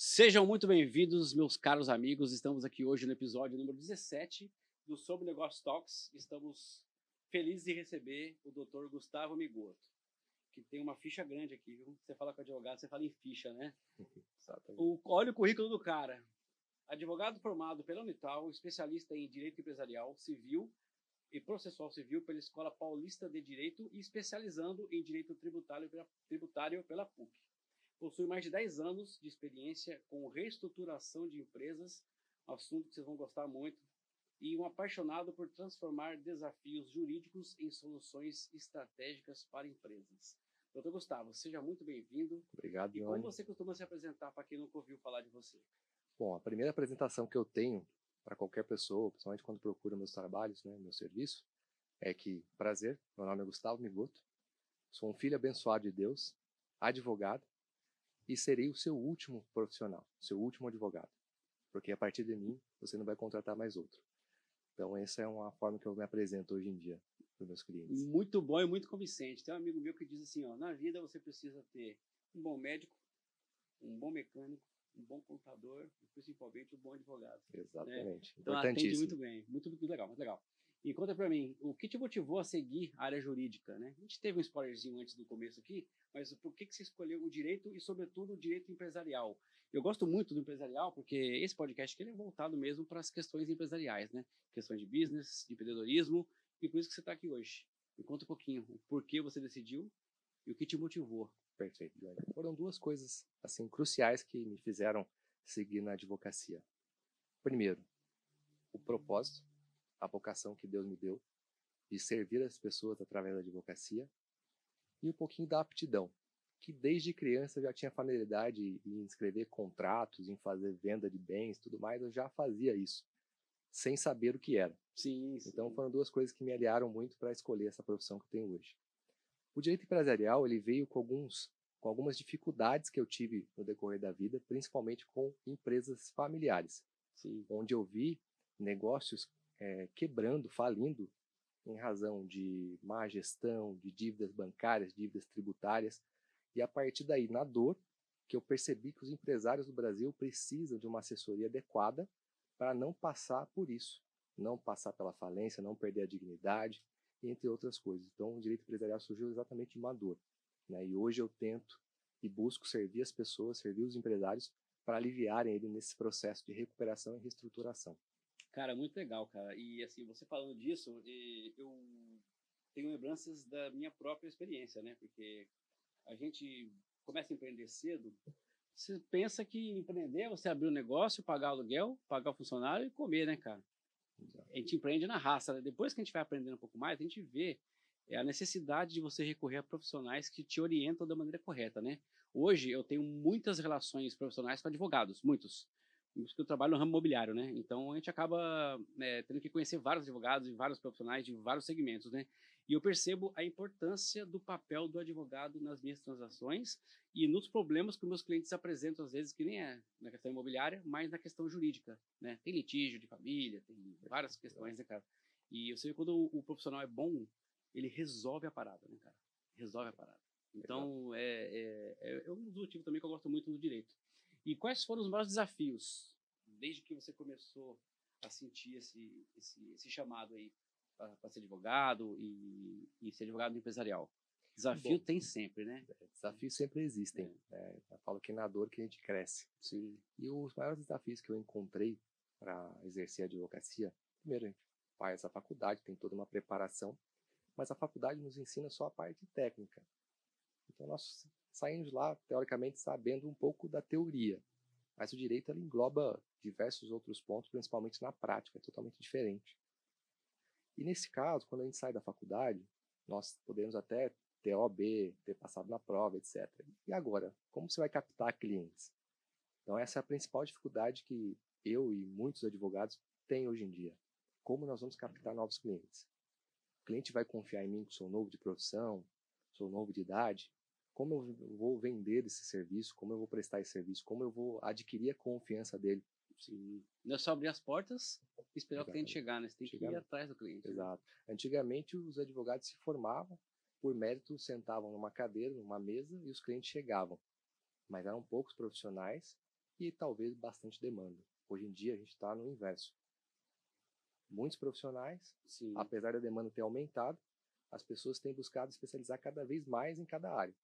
Sejam muito bem-vindos, meus caros amigos. Estamos aqui hoje no episódio número 17 do Sobre Negócios Talks. Estamos felizes de receber o Dr. Gustavo Migotto, que tem uma ficha grande aqui, viu? Você fala com advogado, você fala em ficha, né? Exatamente. Olha o currículo do cara. Advogado formado pela Unital, especialista em Direito Empresarial, Civil e Processual Civil pela Escola Paulista de Direito e especializando em Direito Tributário pela PUC. Possui mais de 10 anos de experiência com reestruturação de empresas, assunto que vocês vão gostar muito, e um apaixonado por transformar desafios jurídicos em soluções estratégicas para empresas. Doutor Gustavo, seja muito bem-vindo. Obrigado, E como Johnny. você costuma se apresentar para quem nunca ouviu falar de você? Bom, a primeira apresentação que eu tenho para qualquer pessoa, principalmente quando procura meus trabalhos, né, meu serviço, é que, prazer, meu nome é Gustavo Migotto, sou um filho abençoado de Deus, advogado, e serei o seu último profissional, o seu último advogado, porque a partir de mim você não vai contratar mais outro. Então essa é uma forma que eu me apresento hoje em dia para os meus clientes. Muito bom e muito convincente. Tem um amigo meu que diz assim, ó, na vida você precisa ter um bom médico, um bom mecânico, um bom contador e principalmente um bom advogado. Exatamente, Então atende muito importantíssimo. bem, muito legal, muito legal. E conta pra mim, o que te motivou a seguir a área jurídica, né? A gente teve um spoilerzinho antes do começo aqui, mas por que você escolheu o direito e, sobretudo, o direito empresarial? Eu gosto muito do empresarial porque esse podcast aqui ele é voltado mesmo para as questões empresariais, né? Questões de business, de empreendedorismo, e por isso que você está aqui hoje. Me conta um pouquinho o porquê você decidiu e o que te motivou. Perfeito, Johnny. Foram duas coisas assim cruciais que me fizeram seguir na advocacia. Primeiro, o propósito, a vocação que Deus me deu de servir as pessoas através da advocacia, e um pouquinho da aptidão, que desde criança eu já tinha familiaridade em escrever contratos, em fazer venda de bens, tudo mais, eu já fazia isso, sem saber o que era. Sim. Então foram duas coisas que me aliaram muito para escolher essa profissão que eu tenho hoje. O direito empresarial ele veio com algumas dificuldades que eu tive no decorrer da vida, principalmente com empresas familiares, Sim. onde eu vi negócios quebrando, falindo, em razão de má gestão, de dívidas bancárias, dívidas tributárias, e a partir daí, na dor, que eu percebi que os empresários do Brasil precisam de uma assessoria adequada para não passar por isso, não passar pela falência, não perder a dignidade, entre outras coisas. Então, o direito empresarial surgiu exatamente de uma dor, né? E hoje eu tento e busco servir as pessoas, servir os empresários para aliviarem ele nesse processo de recuperação e reestruturação. Cara, muito legal, cara. E assim, você falando disso, eu tenho lembranças da minha própria experiência, né? Porque a gente começa a empreender cedo, você pensa que empreender é você abrir um negócio, pagar aluguel, pagar o funcionário e comer, né, cara? A gente empreende na raça, né? Depois que a gente vai aprendendo um pouco mais, a gente vê a necessidade de você recorrer a profissionais que te orientam da maneira correta, né? Hoje eu tenho muitas relações profissionais com advogados, muitos. Porque eu trabalho no ramo imobiliário, né? Então a gente acaba tendo que conhecer vários advogados e vários profissionais de vários segmentos, né? E eu percebo a importância do papel do advogado nas minhas transações e nos problemas que meus clientes apresentam, às vezes, que nem é na questão imobiliária, mas na questão jurídica, né? Tem litígio de família, tem várias questões, né, cara? E eu sei que quando o profissional é bom, ele resolve a parada, né, cara? Resolve a parada. Então, é um dos motivos também que eu gosto muito do direito. E quais foram os maiores desafios desde que você começou a sentir esse chamado aí para ser advogado e ser advogado empresarial? Desafio Bom, tem sempre, né? Desafios sempre existem. Eu falo que é na dor que a gente cresce. Sim. E os maiores desafios que eu encontrei para exercer a advocacia, primeiro, a gente faz a faculdade, tem toda uma preparação, mas a faculdade nos ensina só a parte técnica. Então nós saímos lá, teoricamente, sabendo um pouco da teoria, mas o direito ele engloba diversos outros pontos, principalmente na prática, é totalmente diferente. E nesse caso, quando a gente sai da faculdade, nós podemos até ter OAB, ter passado na prova, etc. E agora, como você vai captar clientes? Então essa é a principal dificuldade que eu e muitos advogados têm hoje em dia. Como nós vamos captar novos clientes? O cliente vai confiar em mim que sou novo de profissão, sou novo de idade? Como eu vou vender esse serviço? Como eu vou prestar esse serviço? Como eu vou adquirir a confiança dele? Sim. Não é só abrir as portas e esperar o cliente chegar, né? Você tem que ir atrás do cliente. Exato. Né? Antigamente, os advogados se formavam, por mérito, sentavam numa cadeira, numa mesa e os clientes chegavam. Mas eram poucos profissionais e talvez bastante demanda. Hoje em dia a gente está no inverso. Muitos profissionais, Sim. apesar da demanda ter aumentado, as pessoas têm buscado especializar cada vez mais em cada área.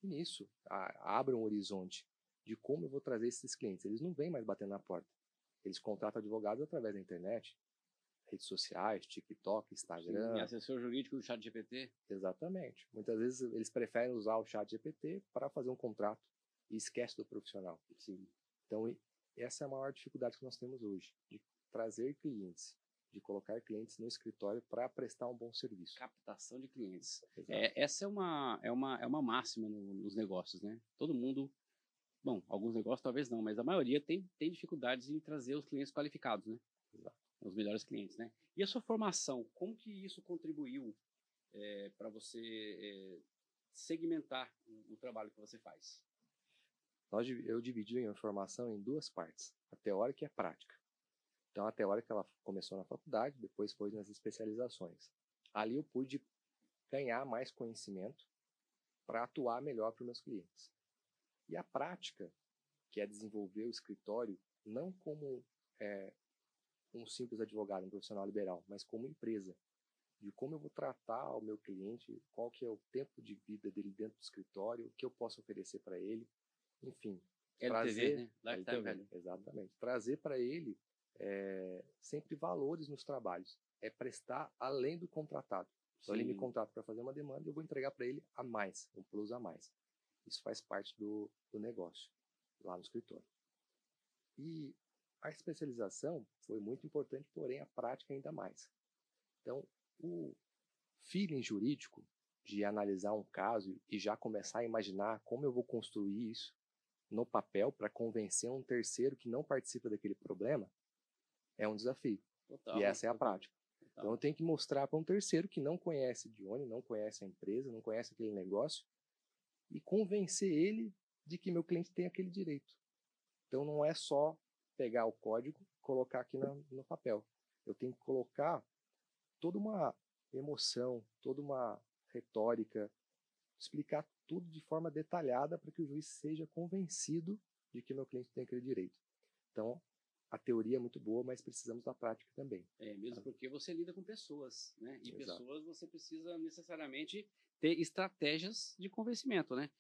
E nisso, abre um horizonte de como eu vou trazer esses clientes. Eles não vêm mais batendo na porta. Eles contratam advogados através da internet, redes sociais, TikTok, Instagram. Sim, assessor jurídico do ChatGPT. Exatamente. Muitas vezes eles preferem usar o ChatGPT para fazer um contrato e esquece do profissional. Sim. Então, essa é a maior dificuldade que nós temos hoje, de trazer clientes, de colocar clientes no escritório para prestar um bom serviço. Captação de clientes. Exato. Essa é uma máxima nos negócios, né? Todo mundo, bom, alguns negócios talvez não, mas a maioria tem dificuldades em trazer os clientes qualificados, né? Exato. Os melhores clientes, né? E a sua formação, como que isso contribuiu para você segmentar o trabalho que você faz? Eu dividi a formação em duas partes, a teórica e a prática. Então, a teórica ela começou na faculdade, depois foi nas especializações. Ali eu pude ganhar mais conhecimento para atuar melhor para os meus clientes. E a prática, que é desenvolver o escritório, não como um simples advogado, um profissional liberal, mas como empresa, de como eu vou tratar o meu cliente, qual que é o tempo de vida dele dentro do escritório, o que eu posso oferecer para ele, enfim. LTV, né? Lifetime Value. Exatamente. Trazer para ele sempre valores nos trabalhos. É prestar além do contratado. Então, ele me contrata para fazer uma demanda e eu vou entregar para ele a mais, um plus a mais. Isso faz parte do negócio, lá no escritório. E a especialização foi muito importante, porém a prática ainda mais. Então, o feeling jurídico de analisar um caso e já começar a imaginar como eu vou construir isso no papel para convencer um terceiro que não participa daquele problema é um desafio. Total, e essa é a total, prática. total. Então eu tenho que mostrar para um terceiro que não conhece Johnny, não conhece a empresa, não conhece aquele negócio e convencer ele de que meu cliente tem aquele direito. Então não é só pegar o código e colocar aqui no papel. Eu tenho que colocar toda uma emoção, toda uma retórica, explicar tudo de forma detalhada para que o juiz seja convencido de que meu cliente tem aquele direito. Então, a teoria é muito boa, mas precisamos da prática também. Mesmo porque você lida com pessoas, né? E Exato. pessoas você precisa necessariamente ter estratégias de convencimento, né?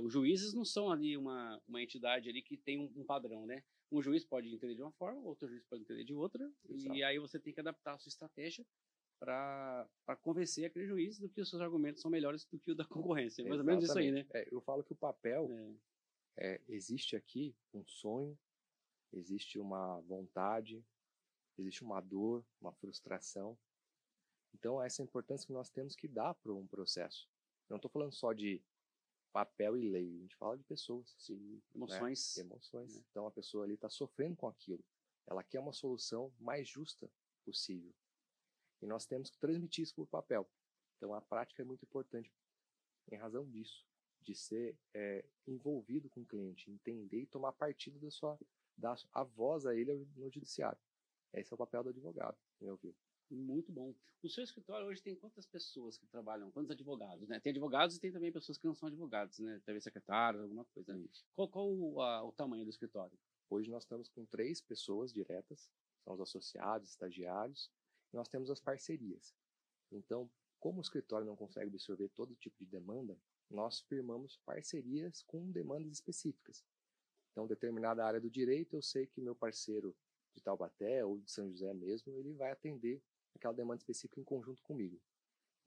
Os juízes não são ali uma entidade ali que tem um padrão, né? Um juiz pode entender de uma forma, outro juiz pode entender de outra, Exato. e aí você tem que adaptar a sua estratégia para convencer aquele juiz do que os seus argumentos são melhores do que o da concorrência. É mais ou menos isso aí, né? Eu falo que o papel, existe aqui um sonho, existe uma vontade, existe uma dor, uma frustração. Então, essa é a importância que nós temos que dar para um processo. Eu não estou falando só de papel e lei, a gente fala de pessoas. Sim, emoções. Né? Emoções. Então, a pessoa ali está sofrendo com aquilo. Ela quer uma solução mais justa possível. E nós temos que transmitir isso por papel. Então, a prática é muito importante em razão disso, de ser envolvido com o cliente, entender e tomar partido dar a voz a ele no judiciário. Esse é o papel do advogado, no meu ver. Muito bom. O seu escritório hoje tem quantas pessoas que trabalham? Quantos advogados, né? Tem advogados e tem também pessoas que não são advogados, né? Talvez secretários, alguma coisa. Né? Qual o tamanho do escritório? Hoje nós estamos com 3 pessoas diretas, são os associados, estagiários, e nós temos as parcerias. Então, como o escritório não consegue absorver todo tipo de demanda, nós firmamos parcerias com demandas específicas. Então, determinada área do direito, eu sei que meu parceiro de Taubaté ou de São José mesmo, ele vai atender aquela demanda específica em conjunto comigo.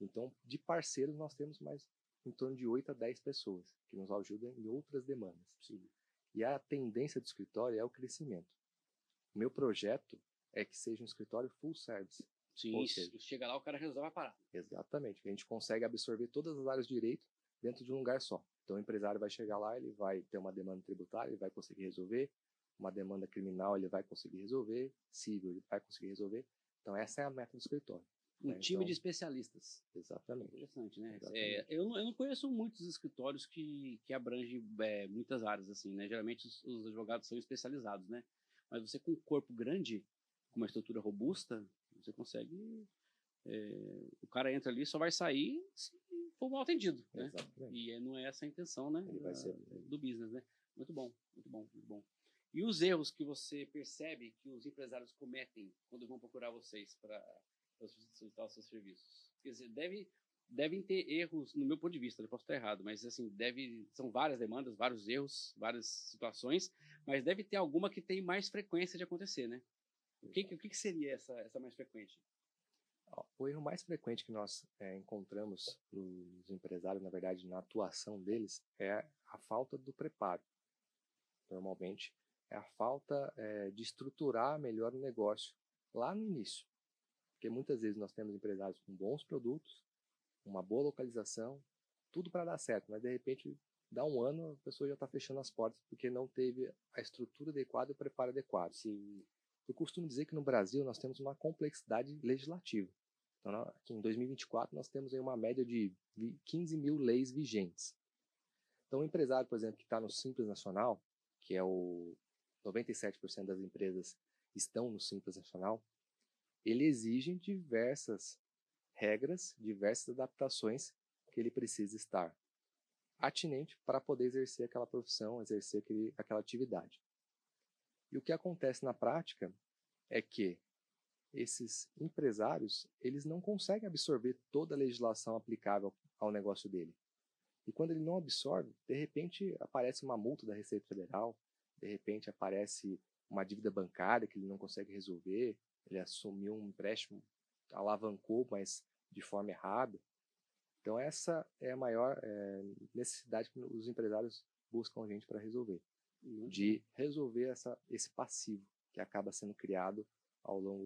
Então, de parceiros, nós temos mais em torno de 8 a 10 pessoas que nos ajudam em outras demandas. Sim. E a tendência do escritório é o crescimento. O meu projeto é que seja um escritório full service. Sim, chega lá, o cara resolve a parada. Exatamente. A gente consegue absorver todas as áreas de direito dentro de um lugar só. Então, o empresário vai chegar lá, ele vai ter uma demanda tributária, ele vai conseguir resolver. Uma demanda criminal, ele vai conseguir resolver. Civil, ele vai conseguir resolver. Então, essa é a meta do escritório. Um time de especialistas. Exatamente. Interessante, né? Eu não conheço muitos escritórios que abrangem muitas áreas, assim, né? Geralmente os advogados são especializados, né? Mas você com um corpo grande, com uma estrutura robusta, você consegue... o cara entra ali, só vai sair se for mal atendido, né? Exatamente. E não é essa a intenção, né? Ele vai ser... do business, né? Muito bom, muito bom, muito bom. E os erros que você percebe que os empresários cometem quando vão procurar vocês para solicitar os seus serviços? Quer dizer, devem ter erros, no meu ponto de vista, eu posso estar errado, mas assim, são várias demandas, vários erros, várias situações, mas deve ter alguma que tem mais frequência de acontecer, né? O que seria essa mais frequente? O erro mais frequente que nós encontramos nos empresários, na verdade, na atuação deles, é a falta do preparo. Normalmente, é a falta de estruturar melhor o negócio lá no início. Porque muitas vezes nós temos empresários com bons produtos, uma boa localização, tudo para dar certo, mas de repente dá um ano, a pessoa já está fechando as portas porque não teve a estrutura adequada e o preparo adequado. Eu costumo dizer que no Brasil nós temos uma complexidade legislativa. Então, aqui em 2024 nós temos aí uma média de 15 mil leis vigentes. Então, o empresário, por exemplo, que está no Simples Nacional, que é o 97% das empresas estão no Simples Nacional, ele exige diversas regras, diversas adaptações que ele precisa estar atinente para poder exercer aquela profissão, exercer aquela atividade. E o que acontece na prática é que esses empresários, eles não conseguem absorver toda a legislação aplicável ao negócio dele. E quando ele não absorve, de repente aparece uma multa da Receita Federal, de repente aparece uma dívida bancária que ele não consegue resolver, ele assumiu um empréstimo, alavancou, mas de forma errada. Então essa é a maior necessidade que os empresários buscam a gente para resolver, de resolver esse passivo que acaba sendo criado ao longo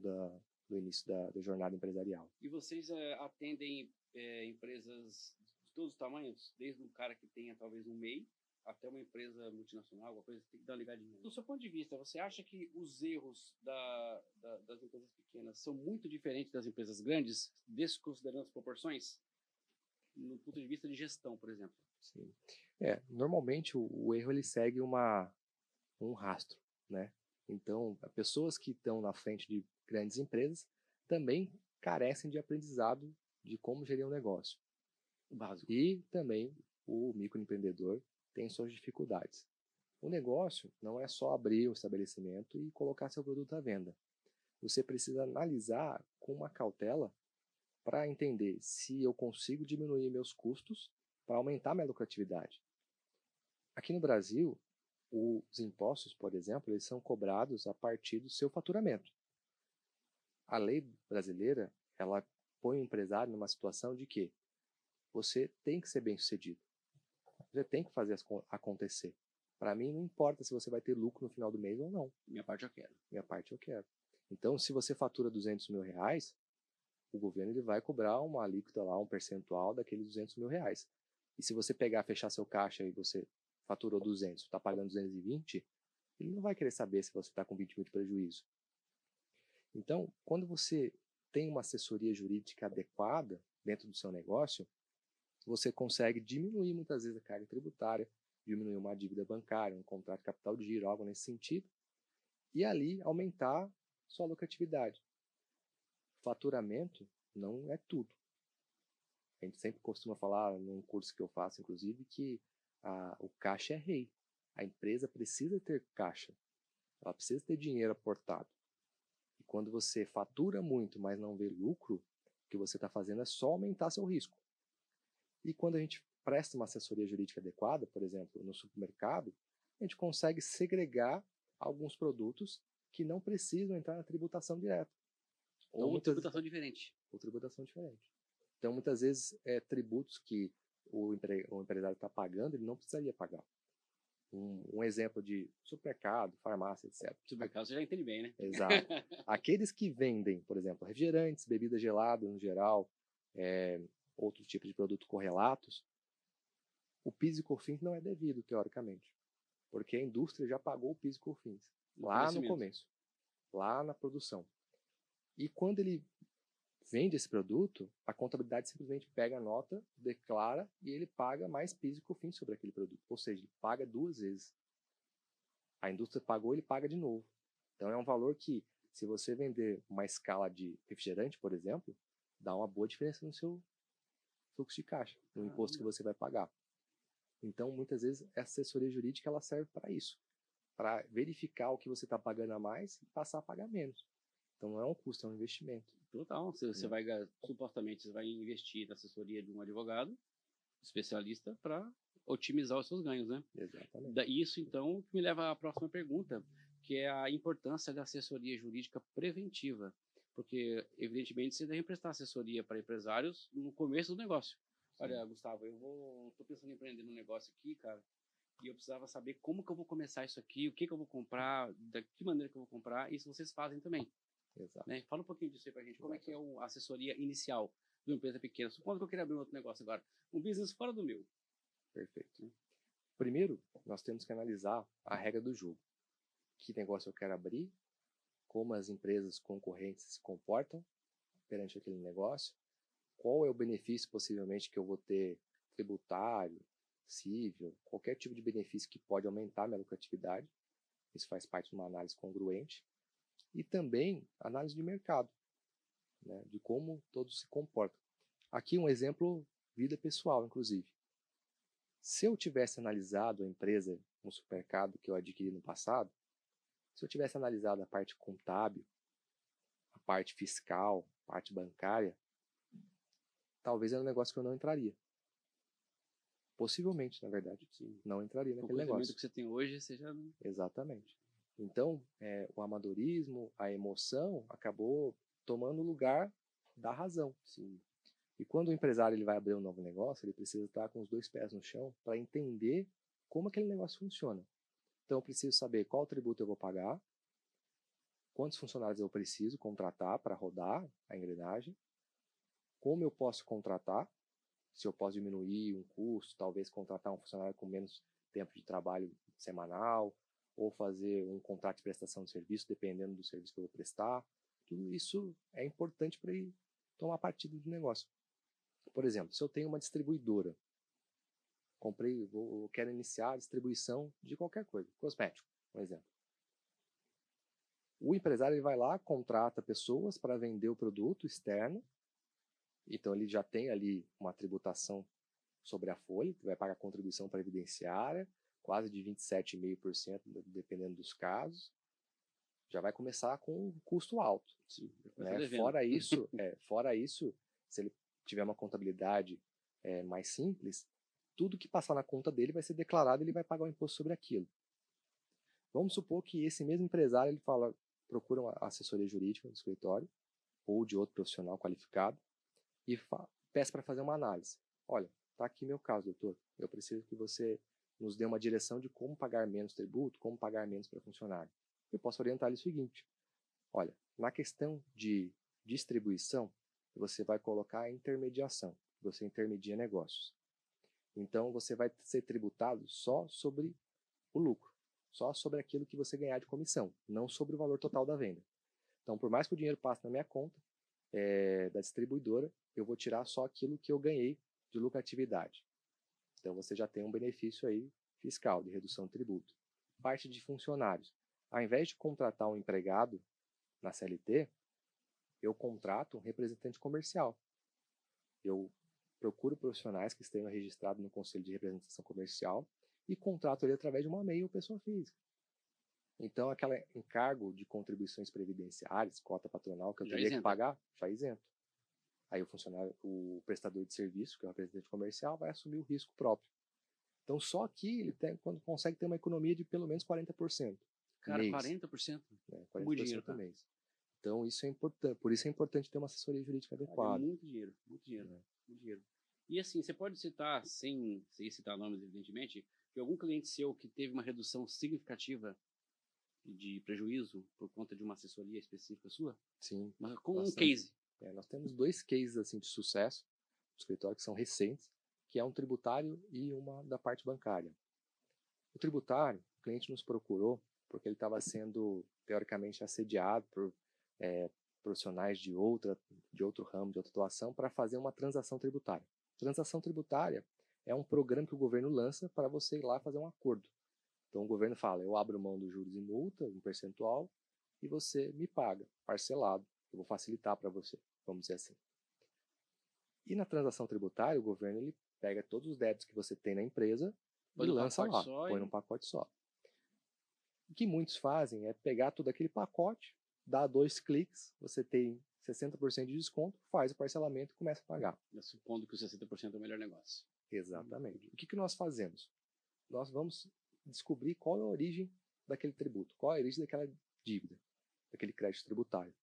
do início da jornada empresarial. E vocês atendem empresas de todos os tamanhos, desde um cara que tenha talvez um MEI até uma empresa multinacional, alguma coisa que tem que dar uma ligadinha. Do seu ponto de vista, você acha que os erros das empresas pequenas são muito diferentes das empresas grandes, desconsiderando as proporções? No ponto de vista de gestão, por exemplo. Sim. Normalmente o erro ele segue um rastro, né? Então, as pessoas que estão na frente de grandes empresas também carecem de aprendizado de como gerir um negócio. Básico. E também o microempreendedor tem suas dificuldades. O negócio não é só abrir um estabelecimento e colocar seu produto à venda. Você precisa analisar com uma cautela para entender se eu consigo diminuir meus custos para aumentar minha lucratividade. Aqui no Brasil, os impostos, por exemplo, eles são cobrados a partir do seu faturamento. A lei brasileira, ela põe o empresário numa situação de que você tem que ser bem-sucedido. Você tem que fazer acontecer. Para mim, não importa se você vai ter lucro no final do mês ou não. Minha parte eu quero. Minha parte eu quero. Então, se você fatura R$200 mil, o governo ele vai cobrar uma alíquota lá, um percentual daqueles R$200 mil. E se você pegar, fechar seu caixa e você faturou 200, está pagando 220, ele não vai querer saber se você está com 20 mil de prejuízo. Então, quando você tem uma assessoria jurídica adequada dentro do seu negócio, você consegue diminuir muitas vezes a carga tributária, diminuir uma dívida bancária, um contrato de capital de giro, algo nesse sentido, e ali aumentar sua lucratividade. Faturamento não é tudo. A gente sempre costuma falar, num curso que eu faço, inclusive, que o caixa é rei. A empresa precisa ter caixa. Ela precisa ter dinheiro aportado. E quando você fatura muito, mas não vê lucro, o que você está fazendo é só aumentar seu risco. E quando a gente presta uma assessoria jurídica adequada, por exemplo, no supermercado, a gente consegue segregar alguns produtos que não precisam entrar na tributação direta. Então, ou tributação diferente. Ou tributação diferente. Então, muitas vezes, tributos que o empresário está pagando, ele não precisaria pagar. Um exemplo de supermercado, farmácia, etc. Supermercado você já entende bem, né? Exato. Aqueles que vendem, por exemplo, refrigerantes, bebidas geladas no geral, outros tipos de produtos correlatos, o PIS e COFINS não é devido, teoricamente. Porque a indústria já pagou o PIS e COFINS lá no começo, lá na produção. E quando ele vende esse produto, a contabilidade simplesmente pega a nota, declara e ele paga mais PIS e COFINS sobre aquele produto. Ou seja, ele paga 2 vezes. A indústria pagou, ele paga de novo. Então é um valor que, se você vender uma escala de refrigerante, por exemplo, dá uma boa diferença no seu fluxo de caixa, no imposto que você vai pagar. Então, muitas vezes, essa assessoria jurídica ela serve para isso, para verificar o que você está pagando a mais e passar a pagar menos. Então não é um custo, é um investimento. Total. Você vai, supostamente, você vai investir na assessoria de um advogado especialista para otimizar os seus ganhos, né? Exatamente. Isso, então, me leva à próxima pergunta, que é a importância da assessoria jurídica preventiva. Porque, evidentemente, você deve prestar assessoria para empresários no começo do negócio. Sim. Olha, Gustavo, tô pensando em empreender num negócio aqui, cara, e eu precisava saber como que eu vou começar isso aqui, o que que eu vou comprar, da que maneira que eu vou comprar, isso vocês fazem também. Exato. Né? Fala um pouquinho disso aí pra gente, como é que é a assessoria inicial de uma empresa pequena? Supondo que eu queira abrir um outro negócio agora, um business fora do meu. Perfeito. Primeiro, nós temos que analisar a regra do jogo. Que negócio eu quero abrir, como as empresas concorrentes se comportam perante aquele negócio, qual é o benefício possivelmente que eu vou ter tributário, civil, qualquer tipo de benefício que pode aumentar minha lucratividade. Isso faz parte de uma análise congruente. E também análise de mercado, né, de como todos se comportam. Aqui um exemplo, vida pessoal, inclusive. Se eu tivesse analisado a empresa, um supermercado que eu adquiri no passado, se eu tivesse analisado a parte contábil, a parte fiscal, a parte bancária, talvez era um negócio que eu não entraria. Possivelmente, na verdade, sim, não entraria naquele negócio. O conhecimento que você tem hoje, você já não... Exatamente. Então, o amadorismo, a emoção, acabou tomando lugar da razão. Sim. E quando o empresário ele vai abrir um novo negócio, ele precisa estar com os 2 pés no chão para entender como aquele negócio funciona. Então, eu preciso saber qual tributo eu vou pagar, quantos funcionários eu preciso contratar para rodar a engrenagem, como eu posso contratar, se eu posso diminuir um custo, talvez contratar um funcionário com menos tempo de trabalho semanal, ou fazer um contrato de prestação de serviço, dependendo do serviço que eu vou prestar. Tudo isso é importante para ir tomar partido do negócio. Por exemplo, se eu tenho uma distribuidora, eu quero iniciar a distribuição de qualquer coisa, cosmético, por exemplo. O empresário ele vai lá, contrata pessoas para vender o produto externo, então ele já tem ali uma tributação sobre a folha, que vai pagar contribuição previdenciária, quase de 27,5%, dependendo dos casos. Já vai começar com um custo alto. Sim, né? Fora isso, se ele tiver uma contabilidade mais simples, tudo que passar na conta dele vai ser declarado e ele vai pagar o imposto sobre aquilo. Vamos supor que esse mesmo empresário ele procura uma assessoria jurídica do escritório ou de outro profissional qualificado e peça para fazer uma análise. Olha, está aqui meu caso, doutor. Eu preciso que você nos dê uma direção de como pagar menos tributo, como pagar menos para funcionário. Eu posso orientar ele o seguinte: olha, na questão de distribuição, você vai colocar a intermediação, você intermedia negócios. Então, você vai ser tributado só sobre o lucro, só sobre aquilo que você ganhar de comissão, não sobre o valor total da venda. Então, por mais que o dinheiro passe na minha conta da distribuidora, eu vou tirar só aquilo que eu ganhei de lucratividade. Então, você já tem um benefício aí fiscal, de redução de tributo. Parte de funcionários. Ao invés de contratar um empregado na CLT, eu contrato um representante comercial. Eu procuro profissionais que estejam registrados no Conselho de Representação Comercial e contrato ele através de uma MEI ou pessoa física. Então, aquele encargo de contribuições previdenciárias, cota patronal que eu teria que pagar, já isento. Aí o prestador de serviço, que é o representante comercial, vai assumir o risco próprio. Então, só aqui ele quando consegue ter uma economia de pelo menos 40%. Cara, mês. 40%? 40% muito dinheiro, no mês. Então, isso é importante. Por isso é importante ter uma assessoria jurídica adequada. Muito dinheiro, muito dinheiro, muito dinheiro. E assim, você pode citar, sem citar nomes, evidentemente, de algum cliente seu que teve uma redução significativa de prejuízo por conta de uma assessoria específica sua? Sim. Mas com um case. Nós temos 2 cases assim, de sucesso no escritório que são recentes, que é um tributário e uma da parte bancária. O tributário, o cliente nos procurou porque ele estava sendo, teoricamente, assediado por profissionais de outro ramo, de outra atuação, para fazer uma transação tributária. Transação tributária é um programa que o governo lança para você ir lá fazer um acordo. Então o governo fala, eu abro mão dos juros e multa, um percentual, e você me paga, parcelado. Eu vou facilitar para você, vamos dizer assim. E na transação tributária, o governo ele pega todos os débitos que você tem na empresa e lança lá, põe num pacote só. O que muitos fazem é pegar todo aquele pacote, dar 2 cliques, você tem 60% de desconto, faz o parcelamento e começa a pagar. Supondo que o 60% é o melhor negócio. Exatamente. O que nós fazemos? Nós vamos descobrir qual é a origem daquele tributo, qual é a origem daquela dívida, daquele crédito tributário.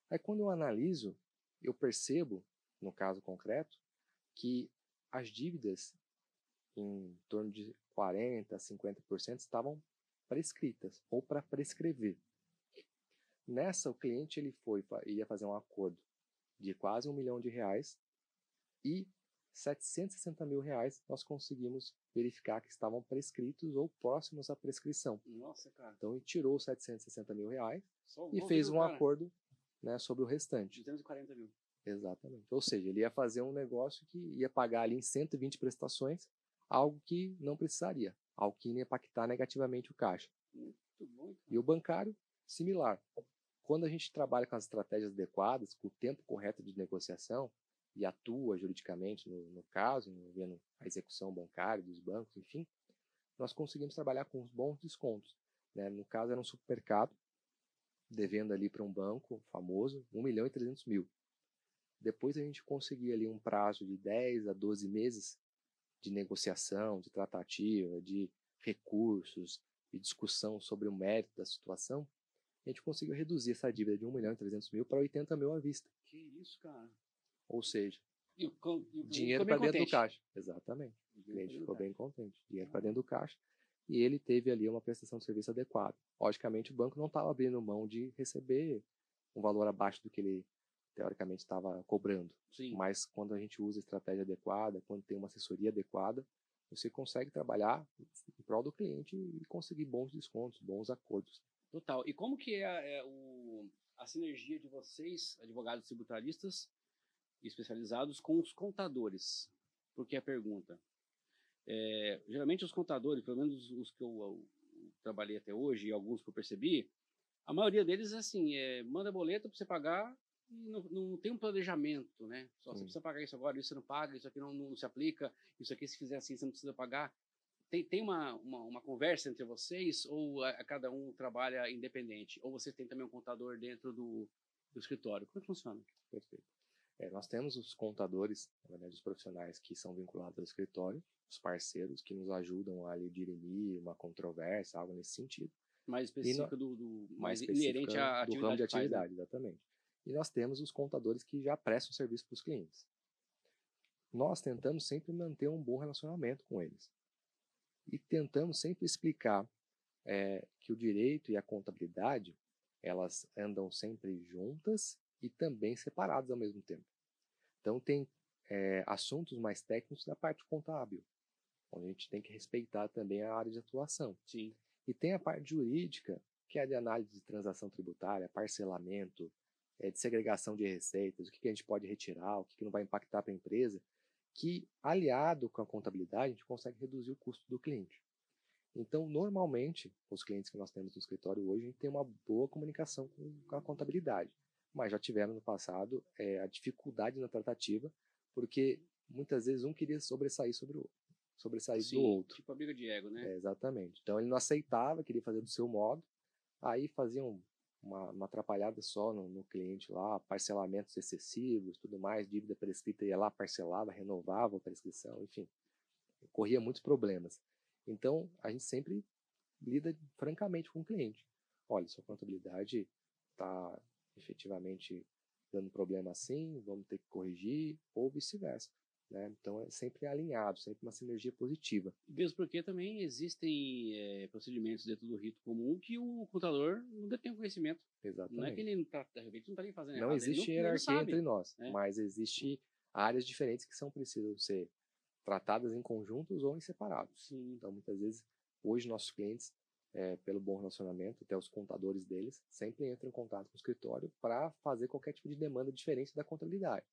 Aí quando eu analiso, eu percebo, no caso concreto, que as dívidas em torno de 40% a 50% estavam prescritas ou para prescrever. Nessa, o cliente ia fazer um acordo de quase R$ 1 milhão e R$ 760 mil nós conseguimos verificar que estavam prescritos ou próximos à prescrição. Nossa, cara. Então, ele tirou os R$ 760 mil e fez um acordo, né, sobre o restante. 240 mil. Exatamente. Ou seja, ele ia fazer um negócio que ia pagar ali em 120 prestações, algo que não precisaria, algo que ia impactar negativamente o caixa. Muito bom, cara. E o bancário, similar. Quando a gente trabalha com as estratégias adequadas, com o tempo correto de negociação, e atua juridicamente no caso, envolvendo a execução bancária dos bancos, enfim, nós conseguimos trabalhar com os bons descontos. Né? No caso, era um supermercado, devendo ali para um banco famoso, R$ 1 milhão e 300 mil. Depois a gente conseguia ali um prazo de 10 a 12 meses de negociação, de tratativa, de recursos, de discussão sobre o mérito da situação, a gente conseguiu reduzir essa dívida de 1 milhão e 300 mil para 80 mil à vista. Que isso, cara. Ou seja, o dinheiro para dentro do caixa. Exatamente. O cliente ficou bem contente. Dinheiro para dentro do caixa. E ele teve ali uma prestação de serviço adequada. Logicamente, o banco não estava abrindo mão de receber um valor abaixo do que ele teoricamente estava cobrando. Sim. Mas quando a gente usa a estratégia adequada, quando tem uma assessoria adequada, você consegue trabalhar em prol do cliente e conseguir bons descontos, bons acordos. Total. E como que é a sinergia de vocês, advogados tributaristas especializados, com os contadores? Porque a pergunta, geralmente os contadores, pelo menos os que eu trabalhei até hoje e alguns que eu percebi, a maioria deles é assim, manda boleto para você pagar e não tem um planejamento, né? Só você precisa pagar isso agora, isso você não paga, isso aqui não se aplica, isso aqui se fizer assim você não precisa pagar. Tem uma conversa entre vocês ou cada um trabalha independente? Ou você tem também um contador dentro do escritório? Como é que funciona? Perfeito. Nós temos os contadores, na verdade, os profissionais que são vinculados ao escritório, os parceiros que nos ajudam a dirimir uma controvérsia, algo nesse sentido. Mais específico mais inerente à do ramo de atividade, faz, né? Exatamente. E nós temos os contadores que já prestam serviço para os clientes. Nós tentamos sempre manter um bom relacionamento com eles. E tentamos sempre explicar que o direito e a contabilidade, elas andam sempre juntas e também separadas ao mesmo tempo. Então, tem assuntos mais técnicos da parte contábil, onde a gente tem que respeitar também a área de atuação. Sim. E tem a parte jurídica, que é a de análise de transação tributária, parcelamento, de segregação de receitas, o que a gente pode retirar, o que não vai impactar para a empresa, que, aliado com a contabilidade, a gente consegue reduzir o custo do cliente. Então, normalmente, os clientes que nós temos no escritório hoje, a gente tem uma boa comunicação com a contabilidade. Mas já tivemos no passado a dificuldade na tratativa, porque muitas vezes um queria sobressair sobre o outro, do outro. Tipo a briga de ego, né? Exatamente. Então ele não aceitava, queria fazer do seu modo, aí faziam uma atrapalhada só no cliente lá, parcelamentos excessivos, tudo mais, dívida prescrita ia lá, parcelava, renovava a prescrição, enfim, corria muitos problemas. Então a gente sempre lida francamente com o cliente. Olha, sua contabilidade está efetivamente dando problema assim, vamos ter que corrigir, ou vice-versa. Né? Então é sempre alinhado, sempre uma sinergia positiva. Mesmo porque também existem procedimentos dentro do rito comum que o contador não detém conhecimento. Exatamente. Não é que ele não está nem fazendo errado. Não existe hierarquia entre nós, mas existe áreas diferentes que precisam ser tratadas em conjuntos ou em separados. Sim. Então muitas vezes, hoje nossos clientes, pelo bom relacionamento, até os contadores deles, sempre entram em contato com o escritório para fazer qualquer tipo de demanda diferente da contabilidade.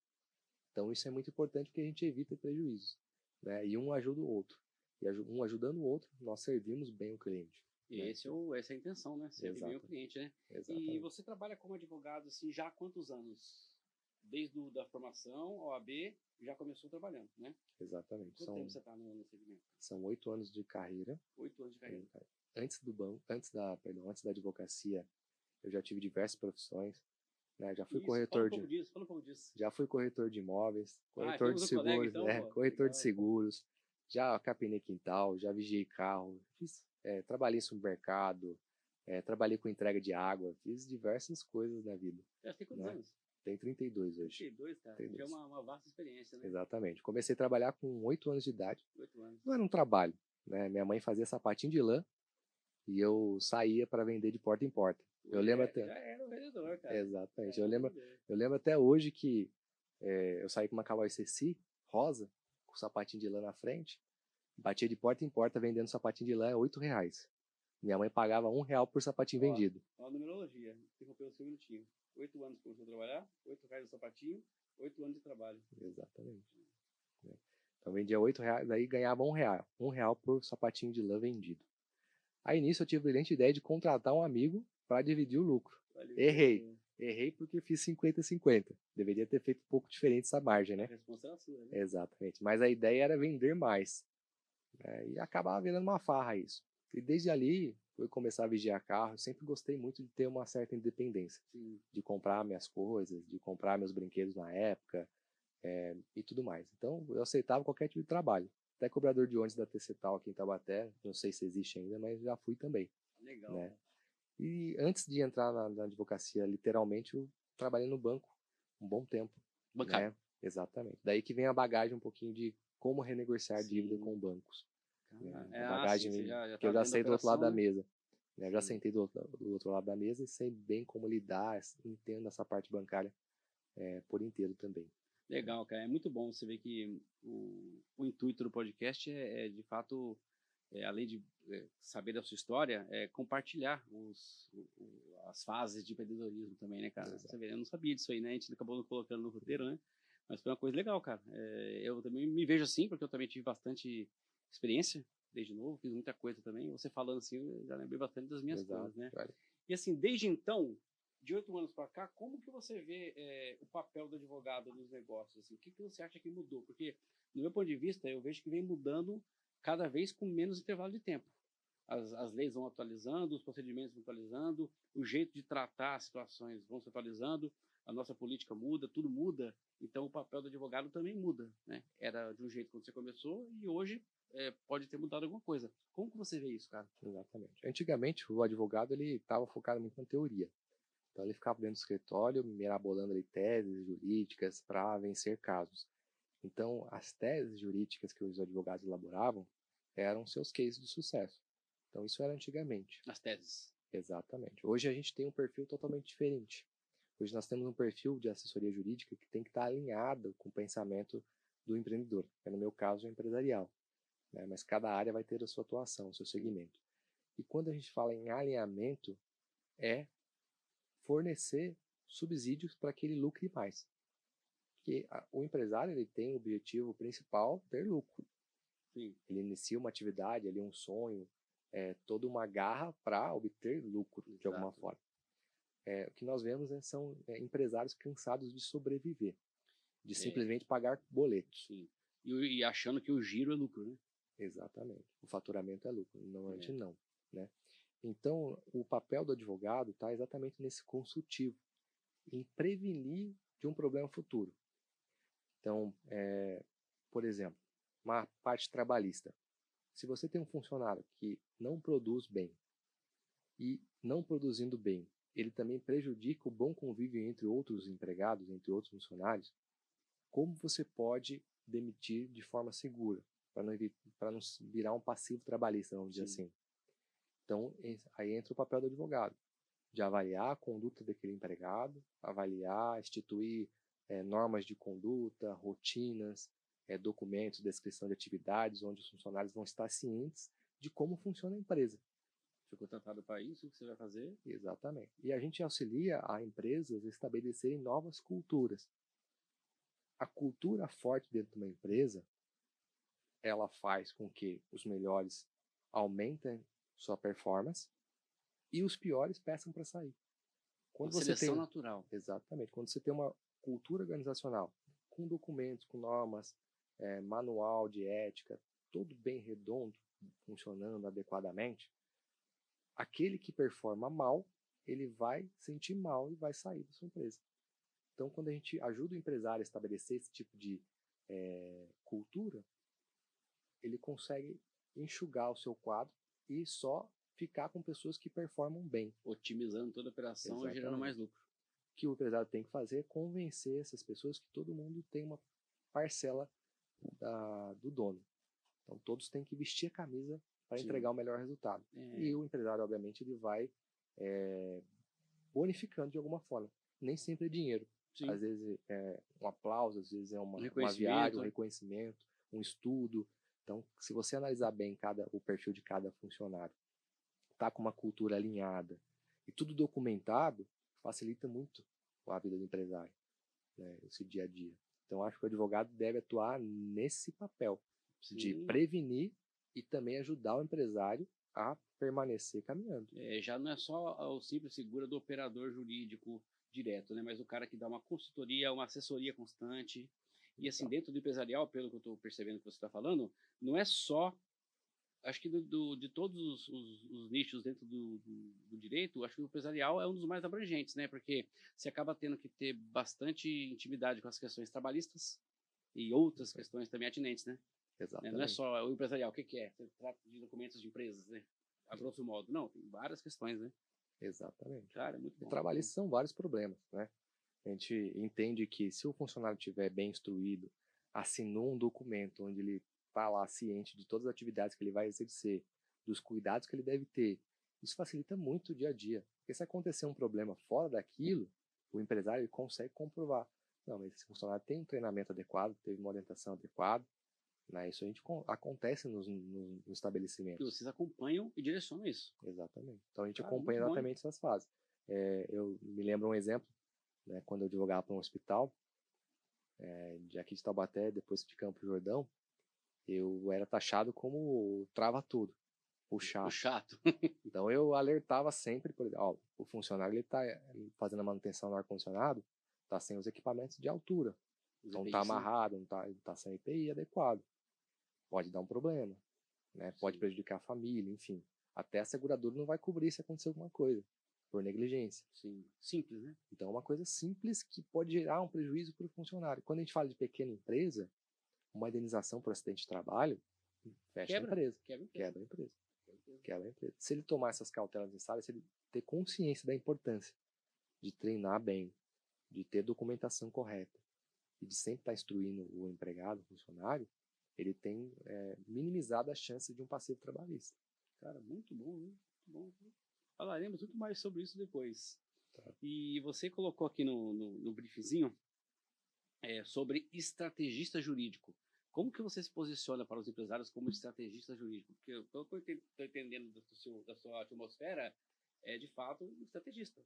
Então isso é muito importante porque a gente evita prejuízos, né? E um ajuda o outro. E um ajudando o outro, nós servimos bem o cliente. Né? Essa é a intenção, né? Servir bem o cliente, né? Exatamente. E você trabalha como advogado assim, já há quantos anos? Desde a formação, OAB, já começou trabalhando, né? Exatamente. Quanto tempo você está no segmento? São 8 anos de carreira. 8 anos de carreira. antes da advocacia, eu já tive diversas profissões, né? Já fui Fala um pouco disso. Já fui corretor de imóveis, corretor de temos um colega, seguros, então, corretor legal. de seguros, já capinei quintal, já vigiei carro, trabalhei em supermercado, trabalhei com entrega de água, fiz diversas coisas na vida. Já tem quantos né? anos? Tenho 32 hoje. 32, cara. 32. Já é uma vasta experiência, né? Exatamente. Comecei a trabalhar com 8 anos de idade. 8 anos. Não era um trabalho, né? Minha mãe fazia sapatinho de lã e eu saía para vender de porta em porta. Eu lembro até. Já era um vendedor, cara. Exatamente. Eu lembro até hoje que eu saí com uma Kawai Ceci rosa, com sapatinho de lã na frente, batia de porta em porta vendendo sapatinho de lã a R$8. Minha mãe pagava R$1 por sapatinho vendido. Ó, a numerologia. Interrompeu o seu minutinho. 8 anos que começou a trabalhar, R$8 no sapatinho, 8 anos de trabalho. Exatamente. Então vendia R$8, daí ganhava R$1. R$1 por sapatinho de lã vendido. Aí nisso eu tive a brilhante ideia de contratar um amigo para dividir o lucro. Errei porque fiz 50-50. Deveria ter feito um pouco diferente essa margem, né? A resposta era sua, né? Exatamente. Mas a ideia era vender mais. E acabava virando uma farra isso. E desde ali, fui começar a vigiar carro. Eu sempre gostei muito de ter uma certa independência. Sim. De comprar minhas coisas, de comprar meus brinquedos na época e tudo mais. Então, eu aceitava qualquer tipo de trabalho. Até cobrador de ônibus da TCTAL aqui em Taubaté. Não sei se existe ainda, mas já fui também. Legal. Né? E antes de entrar na advocacia, literalmente, eu trabalhei no banco um bom tempo. Bancário. Né? Exatamente. Daí que vem a bagagem um pouquinho de como renegociar dívida com bancos. A bagagem que eu já sei do outro lado da mesa. Eu já sentei do outro lado da mesa e sei bem como lidar, entendo essa parte bancária por inteiro também. Legal, cara. É muito bom você ver que o intuito do podcast de fato, além de saber da sua história, compartilhar as fases de empreendedorismo também, né, cara? Você vê, eu não sabia disso aí, né? A gente acabou não colocando no roteiro, né? Mas foi uma coisa legal, cara. Eu também me vejo assim, porque eu também tive bastante experiência desde novo, fiz muita coisa também. Você falando assim, eu já lembrei bastante das minhas coisas, né? Claro. E assim, desde então, de 8 anos para cá, como que você vê o papel do advogado nos negócios? Assim? O que você acha que mudou? Porque, no meu ponto de vista, eu vejo que vem mudando cada vez com menos intervalo de tempo. As leis vão atualizando, os procedimentos vão atualizando, o jeito de tratar as situações vão se atualizando, a nossa política muda, tudo muda, então o papel do advogado também muda, né? Era de um jeito quando você começou e hoje pode ter mudado alguma coisa. Como que você vê isso, cara? Exatamente. Antigamente, o advogado ele estava focado muito na teoria. Então ele ficava dentro do escritório, mirabolando ali teses jurídicas para vencer casos. Então as teses jurídicas que os advogados elaboravam eram seus cases de sucesso. Então isso era antigamente. As teses. Exatamente. Hoje a gente tem um perfil totalmente diferente. Hoje nós temos um perfil de assessoria jurídica que tem que estar alinhado com o pensamento do empreendedor, que no meu caso é empresarial. Né? Mas cada área vai ter a sua atuação, o seu segmento. E quando a gente fala em alinhamento, é fornecer subsídios para que ele lucre mais. Porque o empresário ele tem o objetivo principal ter lucro. Sim. Ele inicia uma atividade, ali um sonho, toda uma garra para obter lucro. Exato. De alguma forma. O que nós vemos são empresários cansados de sobreviver, de simplesmente pagar boletos. Sim. E achando que o giro é lucro, né? Exatamente. O faturamento é lucro. Normalmente não. Né? Então, o papel do advogado está exatamente nesse consultivo, em prevenir de um problema futuro. Então, por exemplo, uma parte trabalhista. Se você tem um funcionário que não produz bem e não produzindo bem, ele também prejudica o bom convívio entre outros empregados, entre outros funcionários, como você pode demitir de forma segura, para não virar um passivo trabalhista, vamos dizer assim. Então, aí entra o papel do advogado, de avaliar a conduta daquele empregado, avaliar, instituir normas de conduta, rotinas, documentos, descrição de atividades, onde os funcionários vão estar cientes de como funciona a empresa. Foi contratado para isso, o que você vai fazer? Exatamente. E a gente auxilia a empresas a estabelecerem novas culturas. A cultura forte dentro de uma empresa, ela faz com que os melhores aumentem sua performance e os piores peçam para sair. Quando você seleção natural. Exatamente. Quando você tem uma cultura organizacional, com documentos, com normas, manual de ética, tudo bem redondo, funcionando adequadamente, aquele que performa mal, ele vai sentir mal e vai sair da sua empresa. Então, quando a gente ajuda o empresário a estabelecer esse tipo de cultura, ele consegue enxugar o seu quadro e só ficar com pessoas que performam bem. Otimizando toda a operação e gerando mais lucro. O que o empresário tem que fazer é convencer essas pessoas que todo mundo tem uma parcela do dono. Então, todos têm que vestir a camisa para entregar o melhor resultado. E o empresário, obviamente, ele vai bonificando de alguma forma. Nem sempre é dinheiro. Sim. Às vezes é um aplauso, às vezes é uma viagem, um reconhecimento, um estudo. Então, se você analisar bem o perfil de cada funcionário, tá com uma cultura alinhada e tudo documentado, facilita muito a vida do empresário, né, esse dia a dia. Então, acho que o advogado deve atuar nesse papel, sim, de prevenir e também ajudar o empresário a permanecer caminhando. Já não é só o simples figura do operador jurídico direto, né, mas o cara que dá uma consultoria, uma assessoria constante. E assim, dentro do empresarial, pelo que eu estou percebendo que você está falando, não é só, acho que de todos os nichos dentro do direito, acho que o empresarial é um dos mais abrangentes, né? Porque você acaba tendo que ter bastante intimidade com as questões trabalhistas e outras questões também atinentes, né? Exatamente. Não é só o empresarial, o que é? Você trata de documentos de empresas, né? A grosso modo. Não, tem várias questões, né? Exatamente. Cara, é muito bom. E trabalhistas são vários problemas, né? A gente entende que se o funcionário estiver bem instruído, assinou um documento onde ele está lá ciente de todas as atividades que ele vai exercer, dos cuidados que ele deve ter, isso facilita muito o dia a dia. Porque se acontecer um problema fora daquilo, o empresário ele consegue comprovar. Não, mas esse funcionário tem um treinamento adequado, teve uma orientação adequada, né? Isso acontece nos estabelecimentos. E vocês acompanham e direcionam isso. Exatamente. Então a gente acompanha exatamente essas fases. Eu me lembro um exemplo, né, quando eu advogava para um hospital, de aqui de Taubaté, depois de Campo Jordão, eu era taxado como trava tudo, o chato. O chato. Então eu alertava sempre, o funcionário ele está fazendo a manutenção no ar-condicionado, está sem os equipamentos de altura, então está amarrado, não está sem EPI adequado, pode dar um problema, né? Pode prejudicar a família, enfim. Até a seguradora não vai cobrir se acontecer alguma coisa, por negligência. Sim, simples, né? Então é uma coisa simples que pode gerar um prejuízo para o funcionário. Quando a gente fala de pequena empresa, uma indenização por acidente de trabalho, fecha a empresa. Quebra a empresa. Se ele tomar essas cautelas necessárias, se ele ter consciência da importância de treinar bem, de ter documentação correta e de sempre estar instruindo o empregado, o funcionário, ele tem minimizado as chances de um passivo trabalhista. Cara, muito bom, né? Muito bom. Falaremos muito mais sobre isso depois. Tá. E você colocou aqui no briefzinho sobre estrategista jurídico. Como que você se posiciona para os empresários como estrategista jurídico? Porque pelo que eu estou entendendo da sua atmosfera, é de fato um estrategista.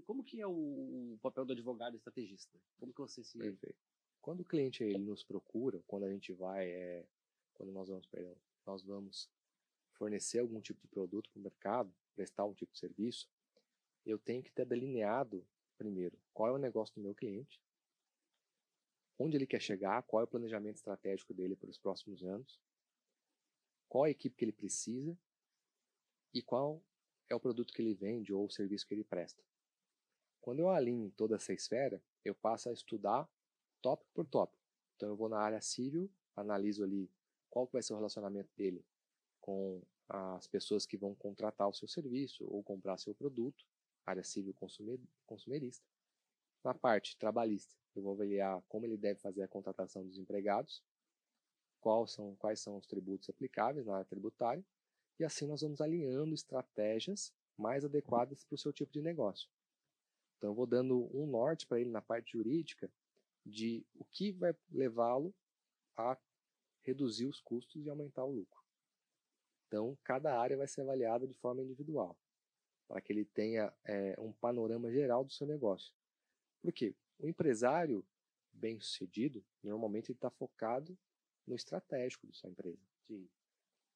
Como que é o papel do advogado estrategista? Como que você se... Perfeito. Quando o cliente ele nos procura, quando a gente vai, quando nós vamos fornecer algum tipo de produto para o mercado, prestar um tipo de serviço, eu tenho que ter delineado, primeiro, qual é o negócio do meu cliente, onde ele quer chegar, qual é o planejamento estratégico dele para os próximos anos, qual a equipe que ele precisa e qual é o produto que ele vende ou o serviço que ele presta. Quando eu alinho toda essa esfera, eu passo a estudar tópico por tópico. Então eu vou na área civil, analiso ali qual vai ser o relacionamento dele com as pessoas que vão contratar o seu serviço ou comprar seu produto, área civil consumerista. Na parte trabalhista, eu vou avaliar como ele deve fazer a contratação dos empregados, quais são os tributos aplicáveis na área tributária, e assim nós vamos alinhando estratégias mais adequadas para o seu tipo de negócio. Então eu vou dando um norte para ele na parte jurídica de o que vai levá-lo a reduzir os custos e aumentar o lucro. Então, cada área vai ser avaliada de forma individual, para que ele tenha um panorama geral do seu negócio. Por quê? O empresário bem-sucedido, normalmente ele está focado no estratégico da sua empresa. Sim.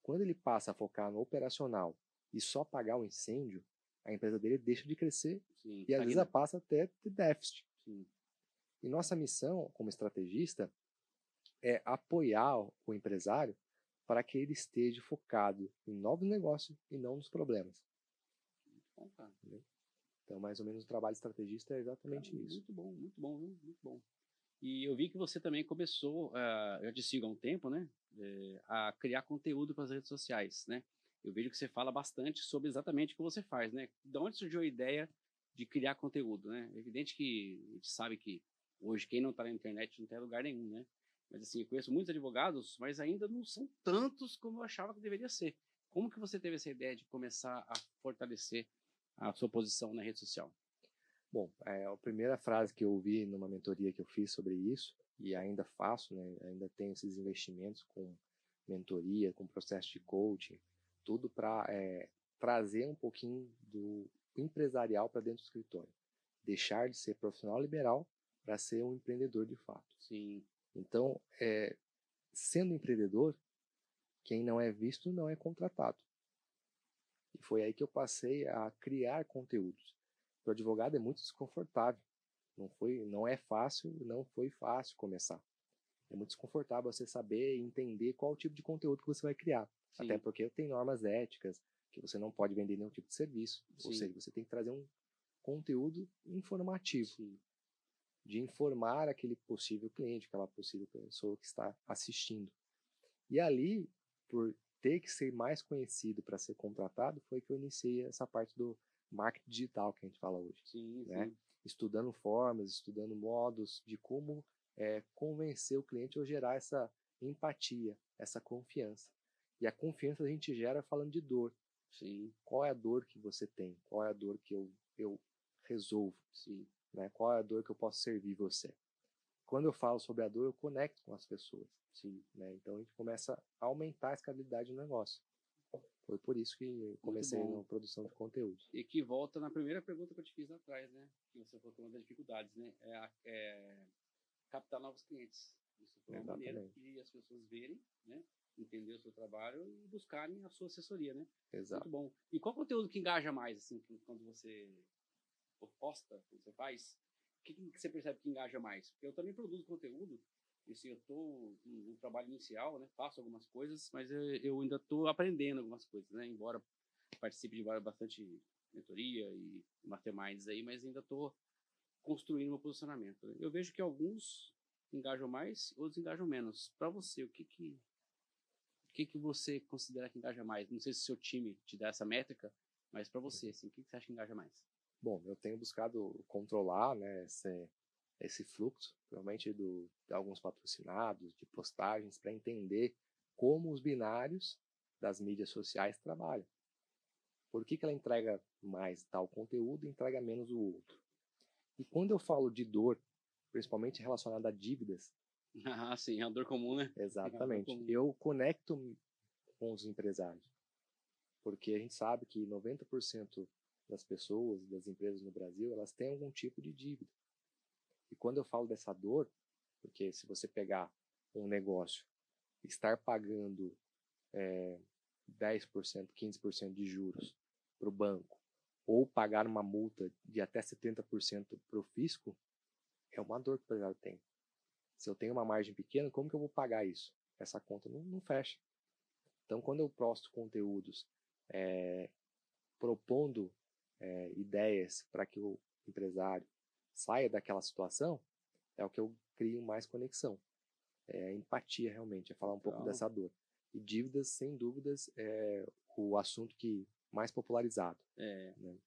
Quando ele passa a focar no operacional e só pagar o incêndio, a empresa dele deixa de crescer. Sim, e às vezes passa até de déficit. Sim. E nossa missão como estrategista é apoiar o empresário para que ele esteja focado em novos negócios e não nos problemas. Bom, cara. Entendeu? Então, mais ou menos, o trabalho estrategista é exatamente Cara, isso. muito bom, viu? Muito bom. E eu vi que você também começou, eu te sigo há um tempo, né? A criar conteúdo para as redes sociais, né? Eu vejo que você fala bastante sobre exatamente o que você faz, né? De onde surgiu a ideia de criar conteúdo, né? É evidente que a gente sabe que hoje quem não está na internet não tem lugar nenhum, né? Mas assim, eu conheço muitos advogados, mas ainda não são tantos como eu achava que deveria ser. Como que você teve essa ideia de começar a fortalecer a sua posição na rede social? Bom, a primeira frase que eu ouvi numa mentoria que eu fiz sobre isso, e ainda faço, né, ainda tenho esses investimentos com mentoria, com processo de coaching, tudo para trazer um pouquinho do empresarial para dentro do escritório. Deixar de ser profissional liberal para ser um empreendedor de fato. Sim. Então, sendo empreendedor, quem não é visto não é contratado. E foi aí que eu passei a criar conteúdos. O advogado é muito desconfortável. Não é fácil, não foi fácil começar. É muito desconfortável você saber e entender qual o tipo de conteúdo que você vai criar. Sim. Até porque tem normas éticas, que você não pode vender nenhum tipo de serviço. Sim. Ou seja, você tem que trazer um conteúdo informativo. Sim. De informar aquele possível cliente, aquela possível pessoa que está assistindo. E ali, por ter que ser mais conhecido para ser contratado, foi que eu iniciei essa parte do marketing digital que a gente fala hoje. Sim, né? sim. Estudando formas, estudando modos de como convencer o cliente ou gerar essa empatia, essa confiança. E a confiança a gente gera falando de dor. Sim. Qual é a dor que você tem? Qual é a dor que eu resolvo? Sim. Né? Qual é a dor que eu posso servir você? Quando eu falo sobre a dor, eu conecto com as pessoas. Sim. Né? Então a gente começa a aumentar a escalabilidade do negócio. Foi por isso que eu comecei na produção de conteúdo. E que volta na primeira pergunta que eu te fiz atrás, né? Que você falou que uma das dificuldades, né? Captar novos clientes. Isso foi uma maneira de as pessoas verem, né? Entender o seu trabalho e buscarem a sua assessoria, né? Exato. Muito bom. E qual conteúdo que engaja mais, assim, quando você posta, quando você faz? O que você percebe que engaja mais? Porque eu também produzo conteúdo. E assim, eu estou no trabalho inicial, né? Faço algumas coisas, mas eu ainda estou aprendendo algumas coisas, né? Embora participe de bastante mentoria e masterminds aí, mas ainda estou construindo meu posicionamento. Eu vejo que alguns engajam mais, outros engajam menos. Para você, o que você considera que engaja mais? Não sei se o seu time te dá essa métrica, mas para você, assim, o que você acha que engaja mais? Bom, eu tenho buscado controlar, né, esse fluxo, realmente de alguns patrocinados, de postagens, para entender como os binários das mídias sociais trabalham. Por que ela entrega mais tal conteúdo e entrega menos o outro? E quando eu falo de dor, principalmente relacionada a dívidas... Ah, sim, é uma dor comum, né? Exatamente. Comum. Eu conecto com os empresários, porque a gente sabe que 90% das pessoas, das empresas no Brasil, elas têm algum tipo de dívida. E quando eu falo dessa dor, porque se você pegar um negócio, estar pagando 10%, 15% de juros para o banco, ou pagar uma multa de até 70% para o fisco, é uma dor que o empresário tem. Se eu tenho uma margem pequena, como que eu vou pagar isso? Essa conta não fecha. Então, quando eu posto conteúdos propondo ideias para que o empresário saia daquela situação, é o que eu crio mais conexão. É empatia, realmente, é falar um pouco dessa dor. E dívidas, sem dúvidas, é o assunto que mais popularizado. Né?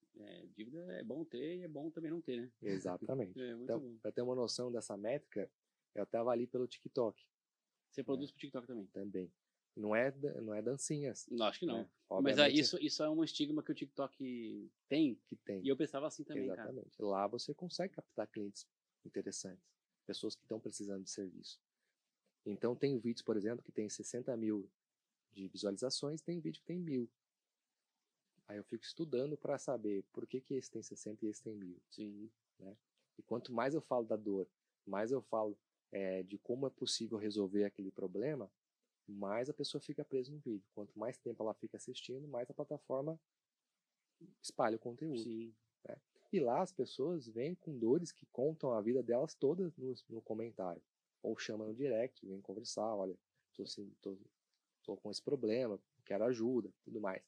Dívida é bom ter e é bom também não ter, né? Exatamente. Então, bom. para ter uma noção dessa métrica, eu até avalio pelo TikTok. Você produz pro TikTok também? Também. Não é dancinhas. Não, acho que não. Né? Mas isso é um estigma que o TikTok tem. Que tem. E eu pensava assim também, Exatamente. Cara. Lá você consegue captar clientes interessantes. Pessoas que estão precisando de serviço. Então, tem vídeos, por exemplo, que tem 60 mil de visualizações, tem vídeo que tem 1000. Aí eu fico estudando para saber por que esse tem 60 e esse tem 1000. Sim. Né? E quanto mais eu falo da dor, mais eu falo de como é possível resolver aquele problema, mais a pessoa fica presa no vídeo. Quanto mais tempo ela fica assistindo, mais a plataforma espalha o conteúdo. Sim. Né? E lá as pessoas vêm com dores que contam a vida delas todas no comentário. Ou chamam no direct, vêm conversar, olha, tô com esse problema, quero ajuda, tudo mais.